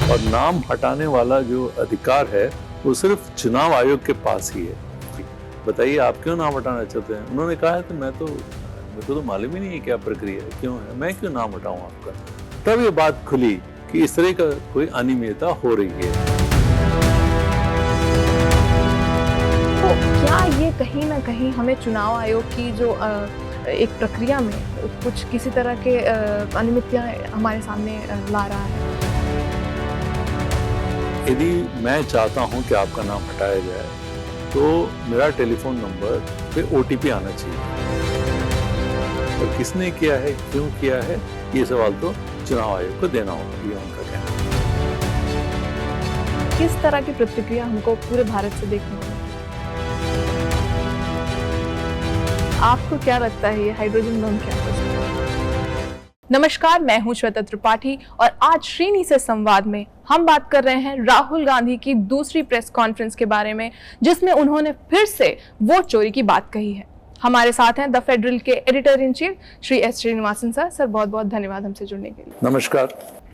और नाम हटाने वाला जो अधिकार है वो सिर्फ चुनाव आयोग के पास ही है। बताइए आप क्यों नाम हटाना चाहते हैं? उन्होंने कहा है कि मेरे को तो मालूम ही नहीं है क्या प्रक्रिया है, क्यों है, मैं क्यों नाम हटाऊं आपका। तब ये बात खुली कि इस तरह का कोई अनियमितता हो रही है। तो क्या ये कहीं ना कहीं हमें चुनाव आयोग की जो एक प्रक्रिया में कुछ किसी तरह के अनियमितता हमारे सामने ला रहा है? यदि मैं चाहता हूं कि आपका नाम हटाया जाए तो मेरा टेलीफोन नंबर पे OTP आना चाहिए, और किसने किया है, क्यों किया है, ये सवाल तो चुनाव आयोग को देना होगा, ये उनका कहना है। किस तरह की प्रतिक्रिया हमको पूरे भारत से देखने को मिली? आपको क्या लगता है ये हाइड्रोजन बम क्या है? नमस्कार, मैं हूं श्वेता त्रिपाठी और आज श्रीनी से संवाद में हम बात कर रहे हैं राहुल गांधी की दूसरी प्रेस कॉन्फ्रेंस के बारे में, जिसमें उन्होंने फिर से वोट चोरी की बात कही है। हमारे साथ हैं द फेडरल के editor in chief Shri S Srinivasan sir. Sir बहुत बहुत धन्यवाद हमसे जुड़ने के लिए। नमस्कार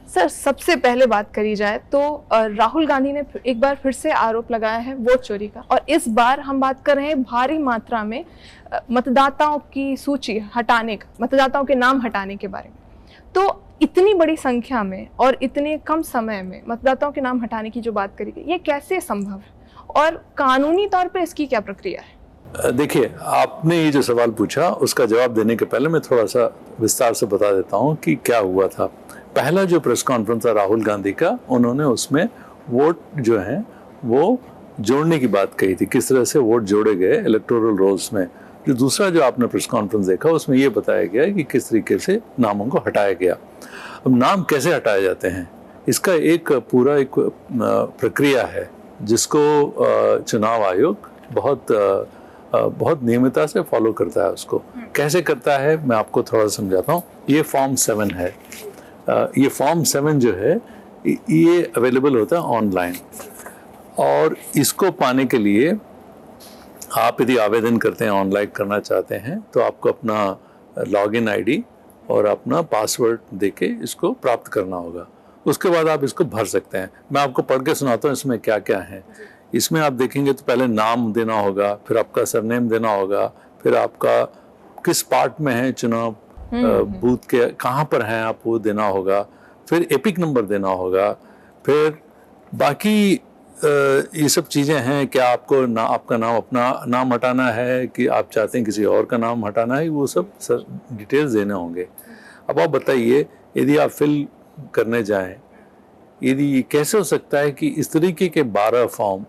सर, सबसे पहले बात करी जाए तो राहुल गांधी ने एक बार फिर से आरोप लगाया है वोट चोरी का, और इस बार हम बात कर रहे हैं भारी मात्रा में मतदाताओं की सूची हटाने का, मतदाताओं के नाम हटाने के बारे में। तो इतनी बड़ी संख्या में और इतने कम समय में मतदाताओं के नाम हटाने की जो बात करी गई, ये कैसे संभव है और कानूनी तौर पे इसकी क्या प्रक्रिया है? देखिए, आपने ये जो सवाल पूछा उसका जवाब देने के पहले मैं थोड़ा सा विस्तार से बता देता हूँ कि क्या हुआ था। पहला जो प्रेस कॉन्फ्रेंस था राहुल गांधी का, उन्होंने उसमें वोट जो है वो जोड़ने की बात कही थी, किस तरह से वोट जोड़े गए इलेक्टोरल रोल्स में। जो दूसरा जो आपने प्रेस कॉन्फ्रेंस देखा उसमें ये बताया गया कि किस तरीके से नामों को हटाया गया। अब नाम कैसे हटाए जाते हैं, इसका एक पूरा एक प्रक्रिया है जिसको चुनाव आयोग बहुत नियमितता से फॉलो करता है। उसको कैसे करता है मैं आपको थोड़ा समझाता हूँ। ये फॉर्म 7 है। ये फॉर्म 7 जो है ये अवेलेबल होता है ऑनलाइन, और इसको पाने के लिए आप यदि आवेदन करते हैं, ऑनलाइन करना चाहते हैं, तो आपको अपना लॉगिन आईडी और अपना पासवर्ड देके इसको प्राप्त करना होगा। उसके बाद आप इसको भर सकते हैं। मैं आपको पढ़ के सुनाता हूँ इसमें क्या क्या है। इसमें आप देखेंगे तो पहले नाम देना होगा, फिर आपका सरनेम देना होगा, फिर आपका किस पार्ट में है चुनाव बूथ के, कहाँ पर हैं आप, वो देना होगा, फिर एपिक नंबर देना होगा, फिर बाकी ये सब चीज़ें हैं। क्या आपको आपका नाम, अपना नाम हटाना है कि आप चाहते हैं किसी और का नाम हटाना है, वो सब डिटेल्स देने होंगे। अब आप बताइए, यदि आप फिल करने जाएं, यदि कैसे हो सकता है कि इस तरीके के 12 फॉर्म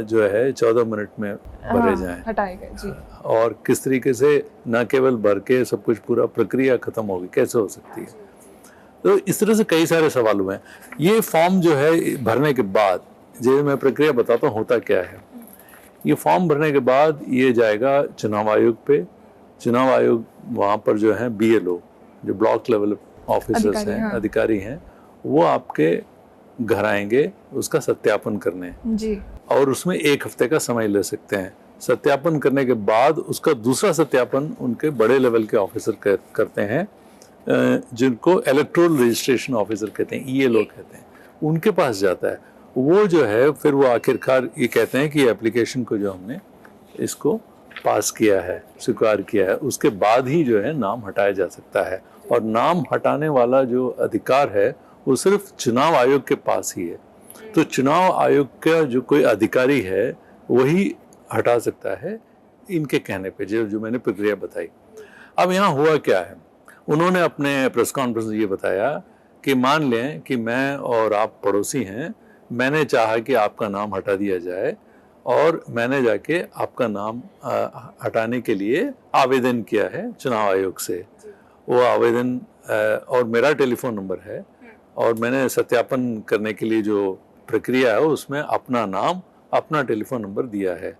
जो है 14 मिनट में भरे जाएं, हटाए गए जी, और किस तरीके से न केवल भर के सब कुछ पूरा प्रक्रिया खत्म होगी, कैसे हो सकती है। तो इस तरह से कई सारे सवाल हुए हैं। ये फॉर्म जो है भरने के बाद, जो मैं प्रक्रिया बताता हूँ होता क्या है। ये फॉर्म भरने के बाद ये जाएगा चुनाव आयोग पे। चुनाव आयोग वहाँ पर जो है BLO, जो ब्लॉक लेवल ऑफिसर्स हैं, हाँ, अधिकारी हैं, वो आपके घर आएंगे उसका सत्यापन करने जी, और उसमें 1 हफ्ते का समय ले सकते हैं। सत्यापन करने के बाद उसका दूसरा सत्यापन उनके बड़े लेवल के ऑफिसर करते हैं, जिनको इलेक्टोरल रजिस्ट्रेशन ऑफिसर कहते हैं, ELO कहते हैं, उनके पास जाता है। वो जो है फिर वो आखिरकार ये कहते हैं कि एप्लीकेशन को जो हमने इसको पास किया है, स्वीकार किया है, उसके बाद ही जो है नाम हटाया जा सकता है। और नाम हटाने वाला जो अधिकार है वो सिर्फ चुनाव आयोग के पास ही है। तो चुनाव आयोग का जो कोई अधिकारी है वही हटा सकता है, इनके कहने पे, जो मैंने प्रक्रिया बताई। अब यहाँ हुआ क्या है, उन्होंने अपने प्रेस कॉन्फ्रेंस में ये बताया कि मान लें कि मैं और आप पड़ोसी हैं, मैंने चाहा कि आपका नाम हटा दिया जाए, और मैंने जाके आपका नाम हटाने के लिए आवेदन किया है चुनाव आयोग से। वो आवेदन और मेरा टेलीफोन नंबर है, और मैंने सत्यापन करने के लिए जो प्रक्रिया है उसमें अपना नाम, अपना टेलीफोन नंबर दिया है।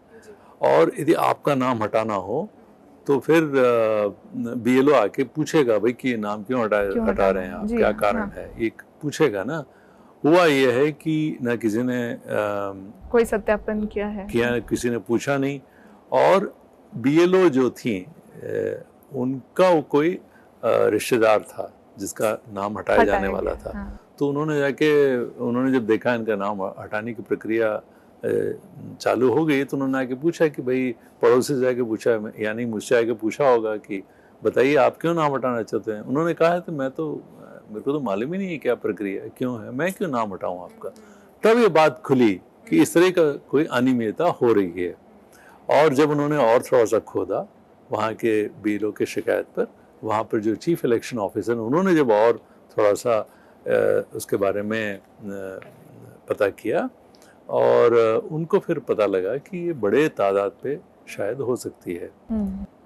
और यदि आपका नाम हटाना हो तो फिर BLO आके पूछेगा, भाई कि नाम क्यों हटा रहे हैं आप, क्या कारण, हाँ, है, ये पूछेगा ना। हुआ ये है कि ना किसी ने कोई सत्यापन किया है, किसी ने पूछा नहीं, और BLO जो थी उनका वो कोई रिश्तेदार था जिसका नाम हटाया जाने वाला था, हाँ। तो उन्होंने जब देखा इनका नाम हटाने की प्रक्रिया चालू हो गई, तो उन्होंने आके पूछा कि भाई, पड़ोसी से जाके पूछा, यानी मुझसे आके पूछा होगा कि बताइए आप क्यों नाम हटाना चाहते हैं। उन्होंने कहा है तो मेरे को तो मालूम ही नहीं है क्या प्रक्रिया है, क्यों है, मैं क्यों नाम हटाऊं आपका। तब ये बात खुली कि इस तरह का कोई अनियमितता हो रही है। और जब उन्होंने और थोड़ा सा खोदा वहाँ के बीएलओ के शिकायत पर, वहाँ पर जो चीफ इलेक्शन ऑफिसर, उन्होंने जब और थोड़ा सा उसके बारे में पता किया, और उनको फिर पता लगा कि ये बड़े तादाद पे शायद हो सकती है।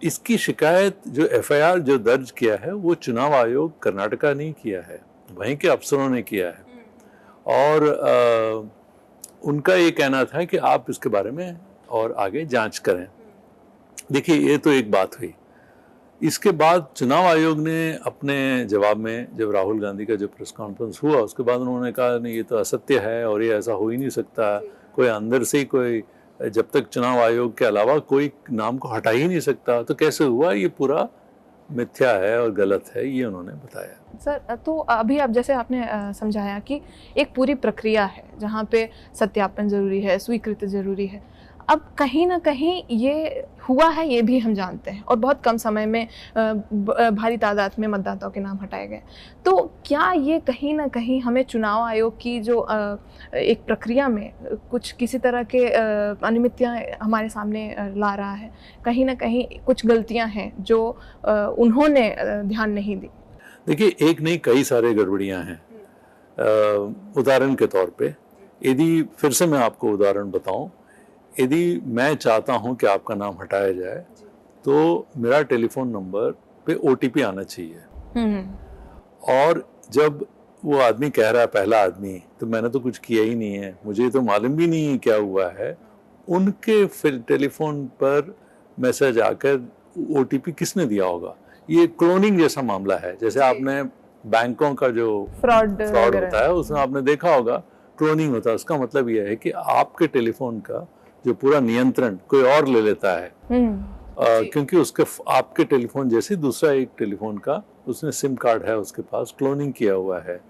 इसकी शिकायत जो एफआईआर जो दर्ज किया है वो चुनाव आयोग कर्नाटका ने किया है, वहीं के अफसरों ने किया है। और उनका ये कहना था कि आप इसके बारे में और आगे जांच करें। देखिए, ये तो एक बात हुई। इसके बाद चुनाव आयोग ने अपने जवाब में, जब राहुल गांधी का जो प्रेस कॉन्फ्रेंस हुआ, उसके बाद उन्होंने कहा नहीं, ये तो असत्य है और ये ऐसा हो ही नहीं सकता। कोई अंदर से ही कोई, जब तक चुनाव आयोग के अलावा कोई नाम को हटा ही नहीं सकता, तो कैसे हुआ, ये पूरा मिथ्या है और गलत है, ये उन्होंने बताया। सर, तो अभी आप जैसे आपने समझाया कि एक पूरी प्रक्रिया है जहाँ पे सत्यापन जरूरी है, स्वीकृति जरूरी है। अब कहीं ना कहीं ये हुआ है, ये भी हम जानते हैं, और बहुत कम समय में भारी तादाद में मतदाताओं के नाम हटाए गए। तो क्या ये कहीं ना कहीं हमें चुनाव आयोग की जो एक प्रक्रिया में कुछ किसी तरह के अनियमितताएं हमारे सामने ला रहा है? कहीं ना कहीं कुछ गलतियां हैं जो उन्होंने ध्यान नहीं दी। देखिए, एक नहीं कई सारे गड़बड़ियां हैं। उदाहरण के तौर पे, यदि फिर से मैं आपको उदाहरण बताऊं, यदि मैं चाहता हूं कि आपका नाम हटाया जाए, तो मेरा टेलीफोन नंबर पे ओटीपी आना चाहिए। और जब वो आदमी कह रहा है, पहला आदमी, तो मैंने तो कुछ किया ही नहीं है, मुझे तो मालूम भी नहीं है क्या हुआ है। उनके फिर टेलीफोन पर मैसेज आकर ओटीपी किसने दिया होगा? ये क्लोनिंग जैसा मामला है। जैसे आपने बैंकों का जो फ्रॉड होता है, उसमें आपने देखा होगा क्लोनिंग होता है। उसका मतलब यह है कि आपके टेलीफोन का जो पूरा नियंत्रण कोई और ले लेता है, क्योंकि उसके आपके टेलीफोन जैसे दूसरा एक टेलीफोन का उसने सिम कार्ड है, उसके पास क्लोनिंग किया हुआ है,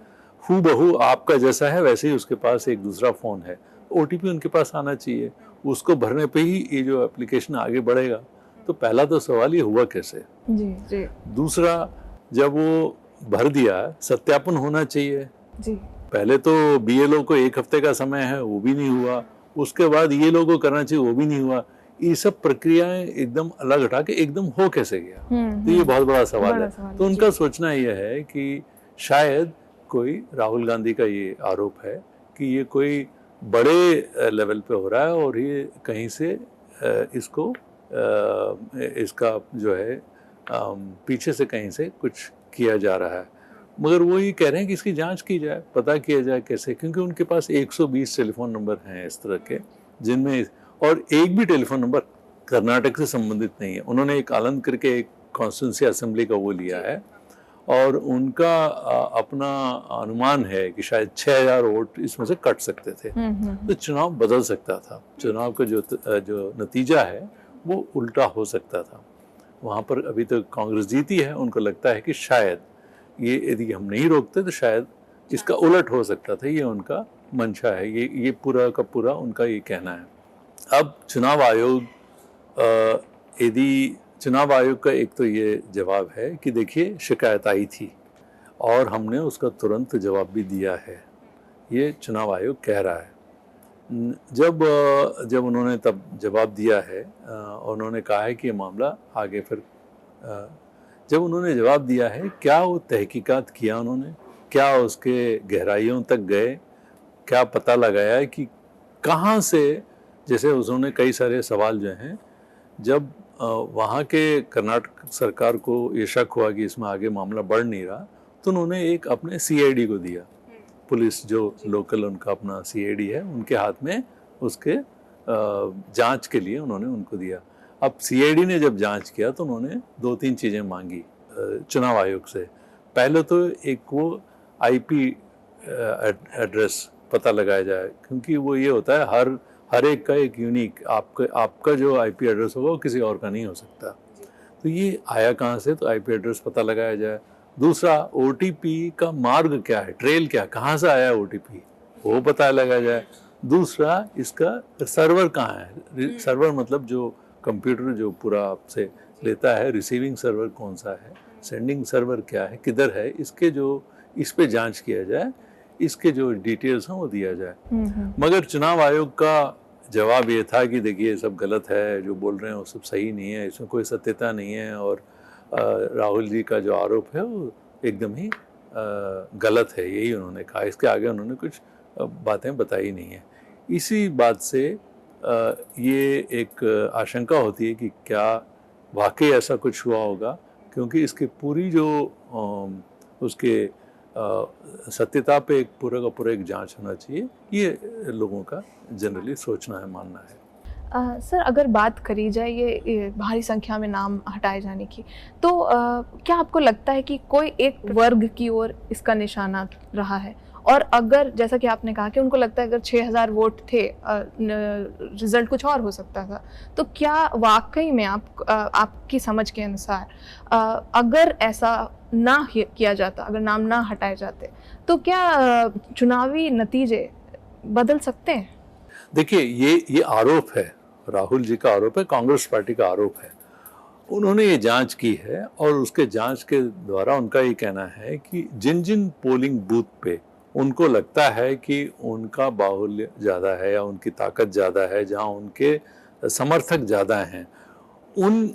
हूबहू आपका जैसा है वैसे ही उसके पास एक दूसरा फोन है। ओटीपी उनके पास आना चाहिए, उसको भरने पे ही ये जो एप्लीकेशन आगे बढ़ेगा। तो पहला तो सवाल ये हुआ कैसे। जी। दूसरा, जब वो भर दिया, सत्यापन होना चाहिए जी। पहले तो बीएलओ को 1 हफ्ते का समय है, वो भी नहीं हुआ। उसके बाद ये लोगों को करना चाहिए, वो भी नहीं हुआ। ये सब प्रक्रियाएं एकदम अलग हटा के एकदम हो कैसे गया? तो ये बहुत बड़ा सवाल है। तो उनका सोचना यह है कि शायद कोई, राहुल गांधी का ये आरोप है कि ये कोई बड़े लेवल पे हो रहा है और ये कहीं से इसका जो है पीछे से कहीं से कुछ किया जा रहा है। मगर वो ये कह रहे हैं कि इसकी जांच की जाए, पता किया जाए कैसे, क्योंकि उनके पास 120 टेलीफोन नंबर हैं इस तरह के, जिनमें और एक भी टेलीफोन नंबर कर्नाटक से संबंधित नहीं है। उन्होंने एक आनंद करके एक कॉन्स्टिट्यूंसी असेंबली का वो लिया है, और उनका अपना अनुमान है कि शायद 6000 वोट इसमें से कट सकते थे। तो चुनाव बदल सकता था, चुनाव का जो नतीजा है वो उल्टा हो सकता था। वहाँ पर अभी तक कांग्रेस जीती है, उनको लगता है कि शायद ये यदि हम नहीं रोकते तो शायद इसका उलट हो सकता था। ये उनका मंशा है, ये पूरा का पूरा उनका ये कहना है। अब चुनाव आयोग चुनाव आयोग का एक तो ये जवाब है कि देखिए, शिकायत आई थी और हमने उसका तुरंत जवाब भी दिया है, ये चुनाव आयोग कह रहा है। जब उन्होंने तब जवाब दिया है, उन्होंने कहा है कि ये मामला आगे फिर जब उन्होंने जवाब दिया है, क्या वो तहकीकात किया उन्होंने, क्या उसके गहराइयों तक गए, क्या पता लगाया कि कहाँ से, जैसे उन्होंने कई सारे सवाल जो हैं, जब वहाँ के कर्नाटक सरकार को ये शक हुआ कि इसमें आगे मामला बढ़ नहीं रहा, तो उन्होंने एक अपने सीआईडी को दिया, पुलिस जो लोकल उनका अपना सीआईडी है, उनके हाथ में उसके जांच के लिए उन्होंने उनको दिया। अब सीआईडी ने जब जांच किया तो उन्होंने 2-3 चीज़ें मांगी चुनाव आयोग से। पहले तो एक वो आईपी एड्रेस पता लगाया जाए, क्योंकि वो ये होता है हर एक का एक यूनिक, आपका जो आईपी एड्रेस होगा वो किसी और का नहीं हो सकता। तो ये आया कहाँ से, तो आईपी एड्रेस पता लगाया जाए। दूसरा ओटीपी का मार्ग क्या है, ट्रेल क्या, कहाँ से आया ओटीपी, वो पता लगा जाए। दूसरा इसका सर्वर कहाँ है, सर्वर मतलब जो कंप्यूटर जो पूरा आपसे लेता है, रिसीविंग सर्वर कौन सा है, सेंडिंग सर्वर क्या है, किधर है, इसके जो इस पे जांच किया जाए, इसके जो डिटेल्स हैं वो दिया जाए। मगर चुनाव आयोग का जवाब ये था कि देखिए ये सब गलत है, जो बोल रहे हैं वो सब सही नहीं है, इसमें कोई सत्यता नहीं है, और राहुल जी का जो आरोप है वो एकदम ही गलत है, यही उन्होंने कहा। इसके आगे उन्होंने कुछ बातें बताई नहीं है। इसी बात से ये एक आशंका होती है कि क्या वाकई ऐसा कुछ हुआ होगा, क्योंकि इसकी पूरी जो उसके सत्यता पे एक पूरा का पूरा एक जांच होना चाहिए, ये लोगों का जनरली सोचना है, मानना है। सर अगर बात करी जाए ये भारी संख्या में नाम हटाए जाने की, तो क्या आपको लगता है कि कोई एक वर्ग की ओर इसका निशाना रहा है? और अगर जैसा कि आपने कहा कि उनको लगता है अगर 6000 वोट थे, रिजल्ट कुछ और हो सकता था, तो क्या वाकई में आपकी समझ के अनुसार अगर ऐसा ना किया जाता, अगर नाम ना हटाए जाते, तो क्या चुनावी नतीजे बदल सकते हैं? देखिए ये आरोप है, राहुल जी का आरोप है, कांग्रेस पार्टी का आरोप है। उन्होंने ये जांच की है और उसके जांच के द्वारा उनका ये कहना है कि जिन जिन पोलिंग बूथ पे उनको लगता है कि उनका बाहुल्य ज़्यादा है या उनकी ताकत ज़्यादा है, जहां उनके समर्थक ज़्यादा हैं, उन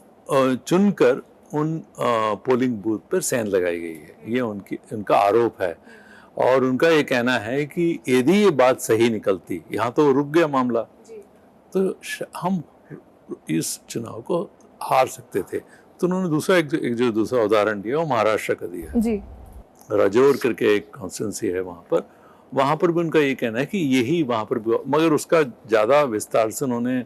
चुनकर उन पोलिंग बूथ पर सेंध लगाई गई है, ये उनका आरोप है। और उनका ये कहना है कि यदि ये बात सही निकलती, यहाँ तो रुक गया मामला, तो हम इस चुनाव को हार सकते थे। तो उन्होंने दूसरा एक जो दूसरा उदाहरण दिया वो महाराष्ट्र का दिया जी। राजौर करके एक कॉन्स्टिट्यूंसी है, वहाँ पर भी उनका ये कहना है कि यही वहाँ पर भी, मगर उसका ज़्यादा विस्तार से उन्होंने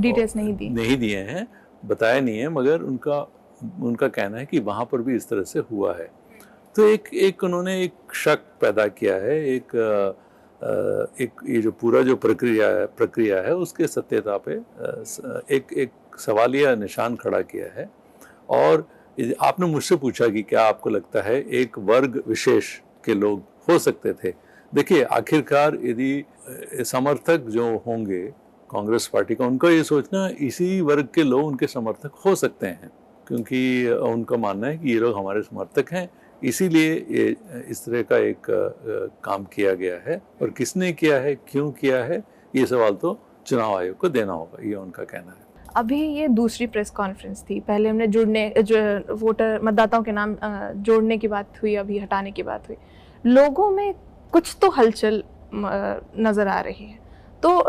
डिटेल्स नहीं दिए हैं, बताया नहीं है, मगर उनका कहना है कि वहाँ पर भी इस तरह से हुआ है। तो एक उन्होंने एक शक पैदा किया है, एक ये जो पूरा जो प्रक्रिया है उसके सत्यता पे एक सवालिया निशान खड़ा किया है। और आपने मुझसे पूछा कि क्या आपको लगता है एक वर्ग विशेष के लोग हो सकते थे। देखिए आखिरकार यदि समर्थक जो होंगे कांग्रेस पार्टी का, उनका ये सोचना इसी वर्ग के लोग उनके समर्थक हो सकते हैं, क्योंकि उनका मानना है कि ये लोग हमारे समर्थक हैं, इसीलिए ये इस तरह का एक काम किया गया है। और किसने किया है, क्यों किया है, ये सवाल तो चुनाव आयोग को देना होगा, ये उनका कहना है। अभी ये दूसरी प्रेस कॉन्फ्रेंस थी, पहले हमने जो वोटर मतदाताओं के नाम जोड़ने की बात हुई, अभी हटाने की बात हुई, लोगों में कुछ तो हलचल नजर आ रही है। तो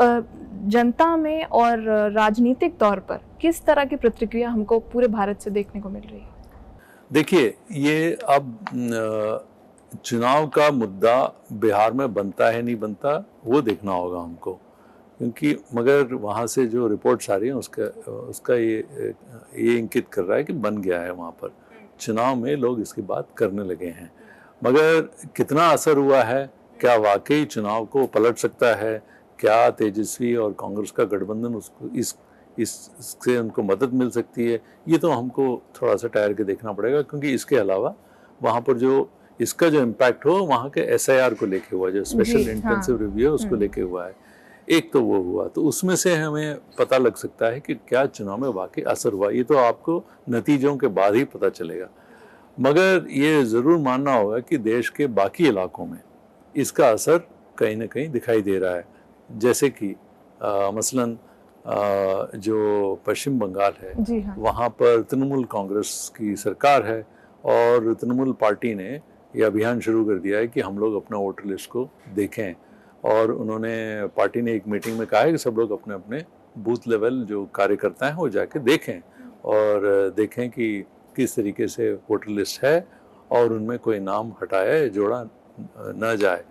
जनता में और राजनीतिक तौर पर किस तरह की प्रतिक्रिया हमको पूरे भारत से देखने को मिल रही है? देखिए ये अब चुनाव का मुद्दा बिहार में बनता है नहीं बनता वो देखना होगा हमको, क्योंकि मगर वहाँ से जो रिपोर्ट्स आ रही हैं उसका ये इंगित कर रहा है कि बन गया है, वहाँ पर चुनाव में लोग इसकी बात करने लगे हैं। मगर कितना असर हुआ है, क्या वाकई चुनाव को पलट सकता है, क्या तेजस्वी और कांग्रेस का गठबंधन उसको इससे उनको मदद मिल सकती है, ये तो हमको थोड़ा सा ठहर के देखना पड़ेगा। क्योंकि इसके अलावा वहाँ पर जो इसका जो इम्पैक्ट हो वहाँ के SIR को लेके हुआ, जो स्पेशल इंटेंसिव रिव्यू है उसको लेके हुआ है, एक तो वो हुआ, तो उसमें से हमें पता लग सकता है कि क्या चुनाव में वाकई असर हुआ। ये तो आपको नतीजों के बाद ही पता चलेगा। मगर ये ज़रूर मानना होगा कि देश के बाकी इलाकों में इसका असर कहीं ना कहीं दिखाई दे रहा है। जैसे कि मसलन जो पश्चिम बंगाल है, वहाँ पर तृणमूल कांग्रेस की सरकार है और तृणमूल पार्टी ने ये अभियान शुरू कर दिया है कि हम लोग अपना वोटर लिस्ट को देखें। और उन्होंने पार्टी ने एक मीटिंग में कहा है कि सब लोग अपने अपने बूथ लेवल जो कार्यकर्ता हैं वो जाके देखें और देखें कि किस तरीके से वोटर लिस्ट है और उनमें कोई नाम हटाया जोड़ा न जाए।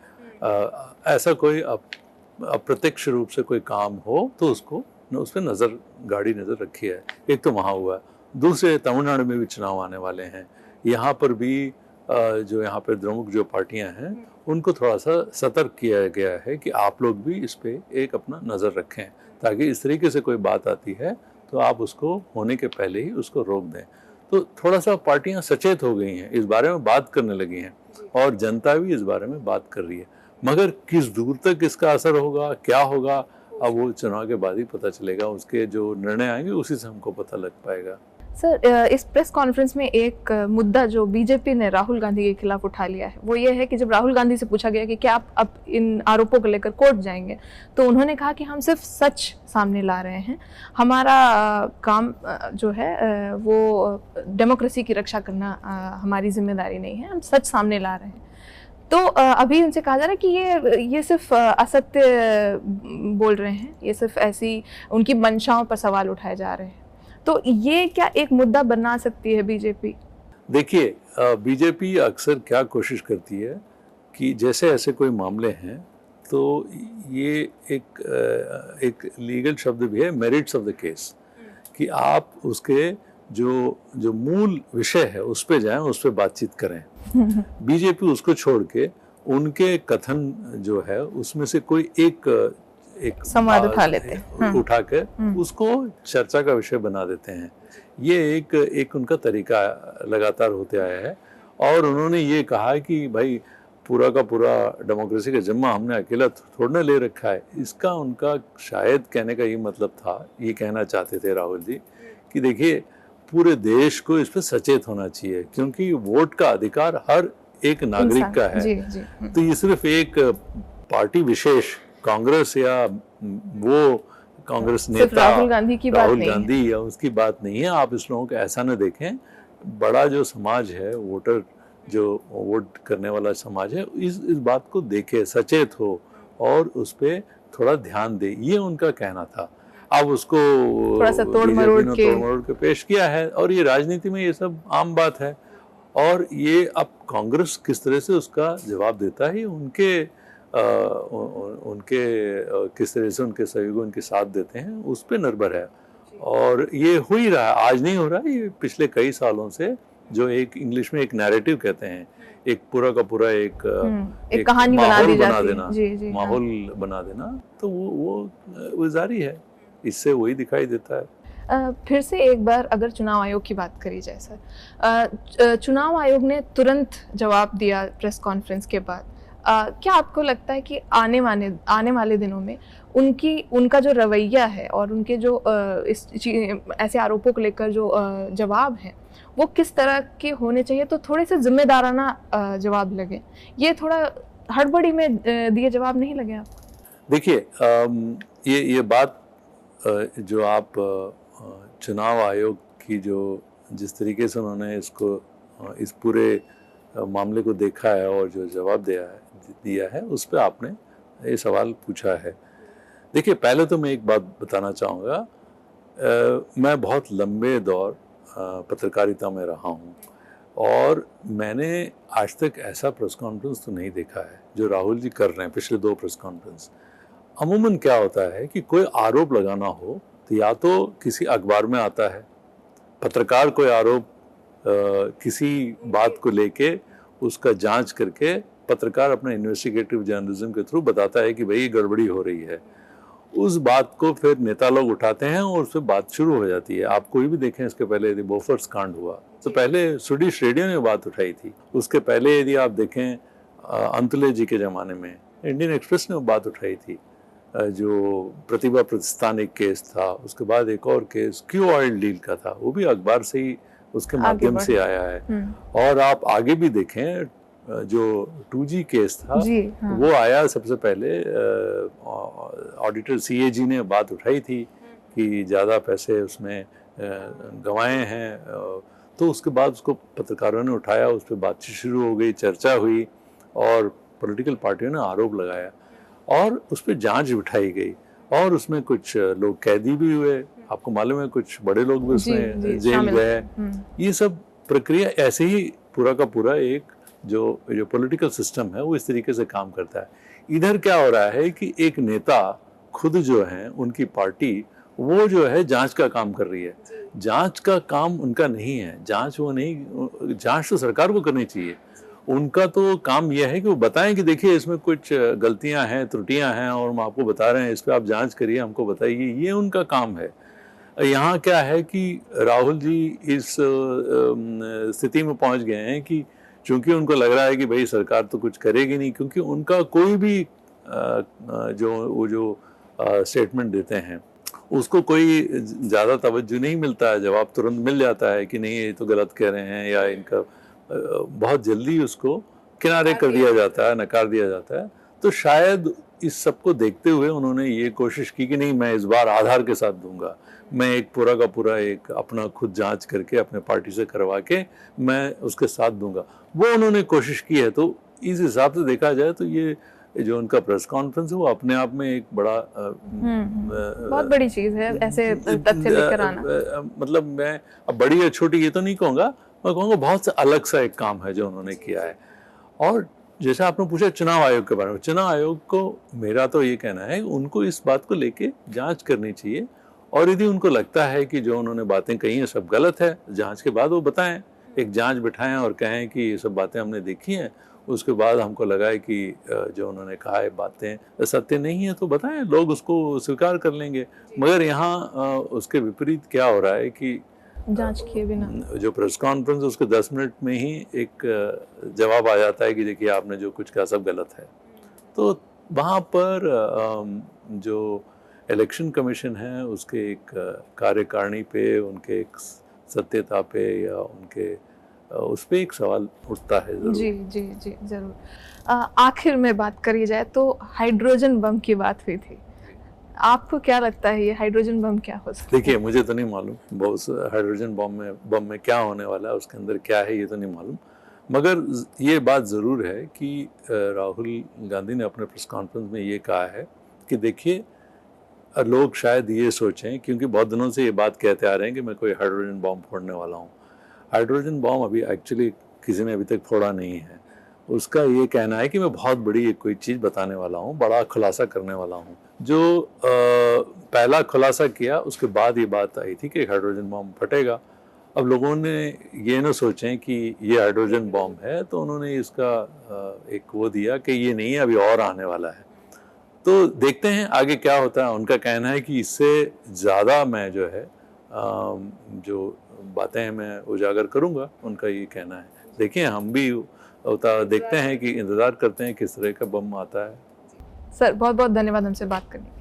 ऐसा कोई अप्रत्यक्ष रूप से कोई काम हो तो उसको उस पर गाड़ी नज़र रखी है। एक तो वहाँ हुआ, दूसरे तमिलनाडु में भी चुनाव आने वाले हैं, यहाँ पर भी जो यहाँ पर प्रमुख जो पार्टियां हैं उनको थोड़ा सा सतर्क किया गया है कि आप लोग भी इस पे एक अपना नज़र रखें, ताकि इस तरीके से कोई बात आती है तो आप उसको होने के पहले ही उसको रोक दें। तो थोड़ा सा पार्टियां सचेत हो गई हैं, इस बारे में बात करने लगी हैं और जनता भी इस बारे में बात कर रही है। मगर किस दूर तक इसका असर होगा, क्या होगा, अब वो चुनाव के बाद ही पता चलेगा। उसके जो निर्णय आएंगे उसी से हमको पता लग पाएगा। सर, इस प्रेस कॉन्फ्रेंस में एक मुद्दा जो बीजेपी ने राहुल गांधी के खिलाफ उठा लिया है वो ये है कि जब राहुल गांधी से पूछा गया कि क्या आप अब इन आरोपों को लेकर कोर्ट जाएंगे, तो उन्होंने कहा कि हम सिर्फ सच सामने ला रहे हैं, हमारा काम जो है वो डेमोक्रेसी की रक्षा करना हमारी जिम्मेदारी नहीं है, हम सच सामने ला रहे हैं। तो अभी उनसे कहा जा रहा है कि ये सिर्फ असत्य बोल रहे हैं, ये सिर्फ ऐसी उनकी मंशाओं पर सवाल उठाए जा रहे हैं। तो ये क्या एक मुद्दा बना सकती है बीजेपी? देखिए, बीजेपी अक्सर क्या कोशिश करती है कि जैसे ऐसे कोई मामले हैं तो ये एक लीगल शब्द भी है, मेरिट्स ऑफ द केस, कि आप उसके जो मूल विषय है उस पे जाएं, उस पे बातचीत करें। बीजेपी उसको छोड़ के उनके कथन जो है उसमें से कोई एक संवाद उठा लेते हैं, उठा के उसको चर्चा का विषय बना देते हैं। ये एक उनका तरीका लगातार होते आया है। और उन्होंने ये कहा कि भाई पूरा का पूरा डेमोक्रेसी का जिम्मा हमने अकेला थोड़ा ले रखा है। इसका उनका शायद कहने का ये मतलब था, ये कहना चाहते थे राहुल जी कि देखिए पूरे देश को इस पर सचेत होना चाहिए, क्योंकि वोट का अधिकार हर एक नागरिक का है। जी। तो ये सिर्फ एक पार्टी विशेष, कांग्रेस या वो कांग्रेस नेता राहुल गांधी या उसकी बात नहीं है। आप इस लोगों को ऐसा न देखें, बड़ा जो समाज है, वोटर जो वोट करने वाला समाज है, इस बात को देखे, सचेत हो और उस पर थोड़ा ध्यान दे, ये उनका कहना था। अब उसको थोड़ा सा तोड़ मरोड़ के पेश किया है और ये राजनीति में ये सब आम बात है। और ये अब कांग्रेस किस तरह से उसका जवाब देता है, उनके किस तरह से उनके सहयोगी उनके साथ देते हैं उस पर निर्भर है। और ये हो ही रहा है, आज नहीं हो रहा है, ये पिछले कई सालों से जो एक इंग्लिश में एक नैरेटिव कहते हैं, एक पूरा का पूरा एक कहानी बना देना, जी, माहौल बना देना, तो वो जारी है, इससे वही दिखाई देता है। फिर से एक बार अगर चुनाव आयोग की बात करी जाए सर, चुनाव आयोग ने तुरंत जवाब दिया प्रेस कॉन्फ्रेंस के बाद। क्या आपको लगता है कि आने वाले दिनों में उनका जो रवैया है और उनके जो ऐसे आरोपों को लेकर जो जवाब है वो किस तरह के होने चाहिए, तो थोड़े से जिम्मेदाराना जवाब लगे, ये थोड़ा हड़बड़ी में दिए जवाब नहीं लगे आपको? देखिए, ये बात जो आप चुनाव आयोग की जिस तरीके से उन्होंने इस पूरे मामले को देखा है और जो जवाब दिया है उस पर आपने ये सवाल पूछा है। देखिए, पहले तो मैं एक बात बताना चाहूँगा, मैं बहुत लंबे दौर पत्रकारिता में रहा हूँ और मैंने आज तक ऐसा प्रेस कॉन्फ्रेंस तो नहीं देखा है जो राहुल जी कर रहे हैं, पिछले 2 प्रेस कॉन्फ्रेंस। अमूमन क्या होता है कि कोई आरोप लगाना हो तो या तो किसी अखबार में आता है, पत्रकार कोई आरोप किसी बात को लेके उसका जांच करके पत्रकार अपने इन्वेस्टिगेटिव जर्नलिज्म के थ्रू बताता है कि भाई ये गड़बड़ी हो रही है। उस बात को फिर नेता लोग उठाते हैं और उस पर बात शुरू हो जाती है। आप कोई भी देखें, इसके पहले यदि बोफर्स कांड हुआ तो पहले स्वीडिश रेडियो ने बात उठाई थी। उसके पहले यदि आप देखें अंतुले जी के ज़माने में इंडियन एक्सप्रेस ने बात उठाई थी, जो प्रतिभा प्रतिष्ठान एक केस था। उसके बाद एक और केस क्यू ऑयल डील का था, वो भी अखबार से ही उसके माध्यम से आया है। और आप आगे भी देखें, जो 2G केस था वो आया सबसे पहले, ऑडिटर CAG ने बात उठाई थी कि ज़्यादा पैसे उसमें गंवाए हैं। तो उसके बाद उसको पत्रकारों ने उठाया, उस पर बातचीत शुरू हो गई, चर्चा हुई और पॉलिटिकल पार्टियों ने आरोप लगाया और उस पर जांच बिठाई गई और उसमें कुछ लोग कैदी भी हुए। आपको मालूम है, कुछ बड़े लोग भी उसमें जेल गए। ये सब प्रक्रिया ऐसे ही पूरा का पूरा एक जो पॉलिटिकल सिस्टम है वो इस तरीके से काम करता है। इधर क्या हो रहा है कि एक नेता खुद जो है, उनकी पार्टी वो जो है जांच का काम कर रही है। जांच का काम उनका नहीं है, जांच तो सरकार को करनी चाहिए। उनका तो काम यह है कि वो बताएं कि देखिए इसमें कुछ गलतियां हैं, त्रुटियां हैं और हम आपको बता रहे हैं, इस पर आप जांच करिए, हमको बताइए, ये उनका काम है। यहाँ क्या है कि राहुल जी इस स्थिति में पहुंच गए हैं कि चूंकि उनको लग रहा है कि भाई सरकार तो कुछ करेगी नहीं, क्योंकि उनका कोई भी जो स्टेटमेंट देते हैं उसको कोई ज़्यादा तवज्जो नहीं मिलता है, जवाब तुरंत मिल जाता है कि नहीं ये तो गलत कह रहे हैं, या इनका बहुत जल्दी उसको किनारे कर दिया जाता है, नकार दिया जाता है। तो शायद इस सब को देखते हुए उन्होंने ये कोशिश की कि नहीं, मैं इस बार आधार के साथ दूंगा, मैं एक पूरा का पूरा एक अपना खुद जांच करके अपने पार्टी से करवा के मैं उसके साथ दूंगा, वो उन्होंने कोशिश की है। तो इस हिसाब से देखा जाए तो ये जो उनका प्रेस कॉन्फ्रेंस है वो अपने आप में एक बड़ा बहुत बड़ी चीज है ऐसे तथ्य लेकर आना। मतलब मैं अब बड़ी या छोटी ये तो नहीं कहूँगा, मैं कहूँगा बहुत से अलग सा एक काम है जो उन्होंने किया है। और जैसे आपने पूछा चुनाव आयोग के बारे में, चुनाव आयोग को मेरा तो ये कहना है उनको इस बात को लेके जांच करनी चाहिए, और यदि उनको लगता है कि जो उन्होंने बातें कही हैं सब गलत है, जांच के बाद वो बताएं, एक जांच बिठाएं और कहें कि ये सब बातें हमने देखी हैं, उसके बाद हमको लगा है कि जो उन्होंने कहा है बातें सत्य नहीं है तो बताएं, लोग उसको स्वीकार कर लेंगे। मगर यहाँ उसके विपरीत क्या हो रहा है कि जांच किए बिना जो प्रेस कॉन्फ्रेंस उसके 10 मिनट में ही एक जवाब आ जाता है कि देखिए आपने जो कुछ कहा सब गलत है। तो वहाँ पर जो इलेक्शन कमीशन है उसके एक कार्यकारिणी पे, उनके एक सत्यता पे या उनके उस पर एक सवाल उठता है जरूर। जी जी जी जरूर। आखिर में बात करी जाए तो हाइड्रोजन बम की बात हुई थी, आपको क्या लगता है ये हाइड्रोजन बम क्या हो सकता है? देखिए मुझे तो नहीं मालूम बहुत हाइड्रोजन बम में क्या होने वाला है, उसके अंदर क्या है ये तो नहीं मालूम। मगर ये बात ज़रूर है कि राहुल गांधी ने अपने प्रेस कॉन्फ्रेंस में ये कहा है कि देखिए लोग शायद ये सोचें, क्योंकि बहुत दिनों से ये बात कहते आ रहे हैं कि मैं कोई हाइड्रोजन बम फोड़ने वाला हूँ। हाइड्रोजन बम अभी एक्चुअली किसी ने अभी तक फोड़ा नहीं है। उसका ये कहना है कि मैं बहुत बड़ी एक कोई चीज़ बताने वाला हूँ, बड़ा खुलासा करने वाला हूँ। जो पहला खुलासा किया उसके बाद ये बात आई थी कि हाइड्रोजन बम फटेगा। अब लोगों ने ये ना सोचें कि ये हाइड्रोजन बम है, तो उन्होंने इसका एक वो दिया कि ये नहीं है, अभी और आने वाला है। तो देखते हैं आगे क्या होता है। उनका कहना है कि इससे ज़्यादा मैं जो है जो बातें हैं मैं उजागर करूँगा, उनका ये कहना है। देखिए हम भी देखते हैं कि इंतज़ार करते हैं किस तरह का बम आता है। सर बहुत बहुत धन्यवाद हमसे बात करने के लिए।